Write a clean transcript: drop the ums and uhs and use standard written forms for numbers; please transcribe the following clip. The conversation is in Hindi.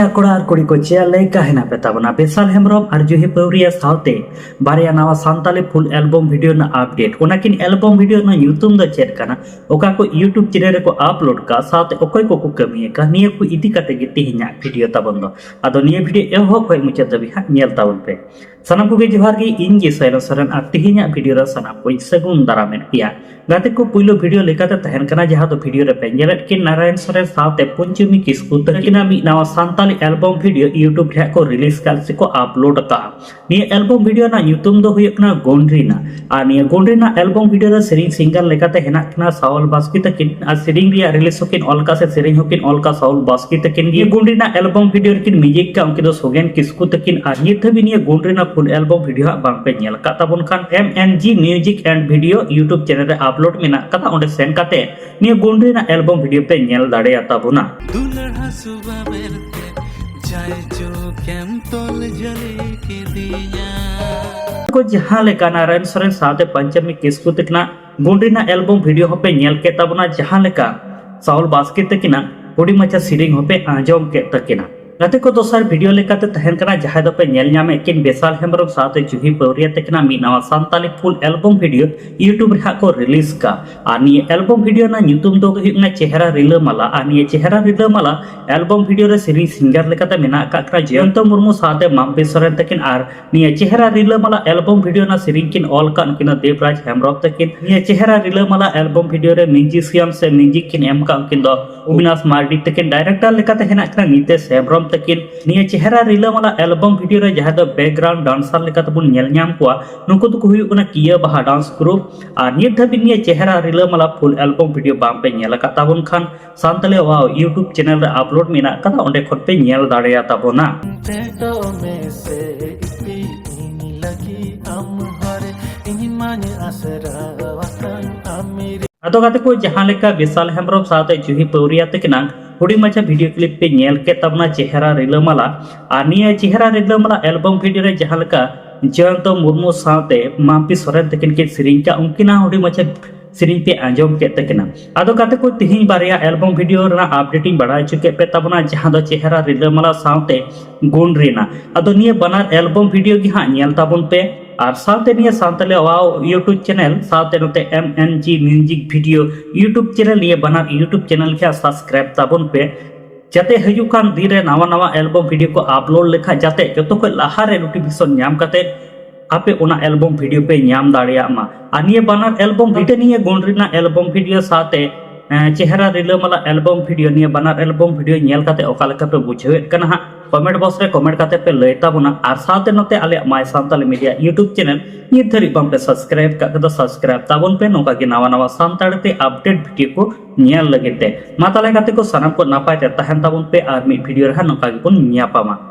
कोड़ा और कुड़ी को चेयर ले कहना पेताबना बिशाल हेम्ब्रम और जुही पौरिया साउते बारिया नावा सांताली फुल एल्बम वीडियो ना अपडेट ओनाकिन एल्बम वीडियो ना यूट्यूब द चेक करना ओका को यूट्यूब चैनल को अपलोड का साथ ओकोय को कमी का निया को इदी कते गिती हिना वीडियो ताबन दो आदो निया वीडियो एहो खोय मुचे दबी हा नेल ताबन पे सनम को जोहार गे इन गे सैलन सोरेन आ तिहिना वीडियो रा सनम को सगुन दारामेन पिया गाते को पुइलो वीडियो लेकाते तहन कना जहां तो वीडियो रे पेंजेलेट के नारायण सोरेन साथे पंचमी किस्कु तकिना मी नावा सांताली एल्बम वीडियो यूट्यूब रे को रिलीज काल से को अपलोड का निया एल्बम वीडियो ना यूट्यूब दो हुयकना गोंड्री ना आ निया गोंड्री ना एल्बम वीडियो रे सेरिंग सिंगर लेकाते हेना कना सावल बास्की तकिन आ सेरिंग रिया रिलीज होकिन ऑलका से सेरिंग होकिन ऑलका सावल बास्की तकिन ये गोंड्री ना एल्बम वीडियो किन म्यूजिक का उनके दो सोगेन किस्कु तकिन आ ये थबी निया गोंड्री ना फुल एल्बम वीडियो बांग पे नेल का ताबन Khan MNG music and video YouTube channel रे अपलोड मेना कता ओंडे सेंड काते निया गोंड्री ना एल्बम वीडियो पे नेल दाड़े ताबोना दुलड़ा सुबह बेरते जाय जो केम तोल जले के दिया को जहां लेका नारायण सोरेन साथे पंचमी किस्कु तकना गोंड्री ना एल्बम वीडियो होपे नेल के ताबोना जहां लेका साउल बास्के तकिना हुडी मचा सीरिंग होपे आंजोम के तकिना गाते को दोसर वीडियो लेकाते तहन कना जहां दो पे नेल न्यामे किन बिशाल हेम्ब्रम साथे जुही पौरिया तकना मी नवा Santali full album video YouTube रे को रिलीज का आनी एल्बम वीडियो ना ᱧᱩᱛᱩᱢ दो हुयना चेहरा रिलामाला आनी चेहरा रिलामाला एल्बम वीडियो रे सीरीज सिंगर लेकाते मेना काकरा जयंत मुर्मू साथे माम्पी सोरेन तकिन आर निया चेहरा रिलामाला एल्बम वीडियो ना सीरीज किन ऑल का उनकिन देवराज हेम्ब्रम तकिन निया चेहरा रिलामाला एल्बम वीडियो रे म्यूजिशियन से म्यूजिक किन एम का उनकिन दो अविनाश मार्डी तकिन डायरेक्टर लेकाते हेना कना नीतेश हेम्ब्रम तकिन निया चेहरा रिलामाला एल्बम वीडियो रे जहां दो बैकग्राउंड डांसर लेकाते बुन नेल ᱧᱟᱢ कोआ नुको तो हुई उना किया बहा डांस ग्रुप आ निया धबी निया चेहरा रिलामाला फुल एल्बम वीडियो बाम पे नेल का ताबन खान सांताली वाव यूट्यूब चैनल रे अपलोड मेना कदा ओंडे खन पे नेल दाड़ेया ताबोना अतो गाते को जहां लेका बिशाल हेम्ब्रम साथे जुही पौरिया तकिना हुडी मचा वीडियो क्लिप पे नेल के तबना चेहरा रिलामाला आ निया चेहरा रिलामाला एल्बम वीडियो रे जहां लेका जयंत मुर्मू साथे माम्पी सोरेन तकिन के सिरिंग का उनकिना हुडी मचा सिरिंग पे आंजोम के तकिना आदो गाते को तिहिं बारिया एल्बम वीडियो रा अपडेटिंग बढ़ा चुके पे तबना जहां दो चेहरा रिलामाला साथे गोंड्री ना आदो निया बनार एल्बम वीडियो gi हा नेल ताबन पे और साथे निया सांताली वाव यूट्यूब चैनल साथे नते MNG music video YouTube channel निया बनार यूट्यूब चैनल के सब्सक्राइब ताबन पे जाते हजुकान दिरे नवा नवा एल्बम वीडियो को अपलोड लेखा जाते जतो को लाहारे नोटिफिकेशन न्याम काते आपे ओना एल्बम वीडियो पे न्याम दाड़िया मा आनिए बनार एल्बम वीडियो निया गोंड्री ना एल्बम वीडियो साथे चेहरा रिलामाला एल्बम वीडियो निया बनार एल्बम वीडियो नेल काते ओका लेका पे बुझेत कना हा कमेंट बॉक्स रे कमेंट काते पे लय ताबोना आर साथे नते आले my Santali media YouTube channel नि धरी बम पे सब्सक्राइब का तो सब्सक्राइब ताबोन पे नोका के नवा नवा सांताड़ते अपडेट वीडियो को नेल लगेते मा ताले काते को सनम को नापाय ते तहन ताबोन पे आर मी वीडियो रे नोका के बन न्यापामा।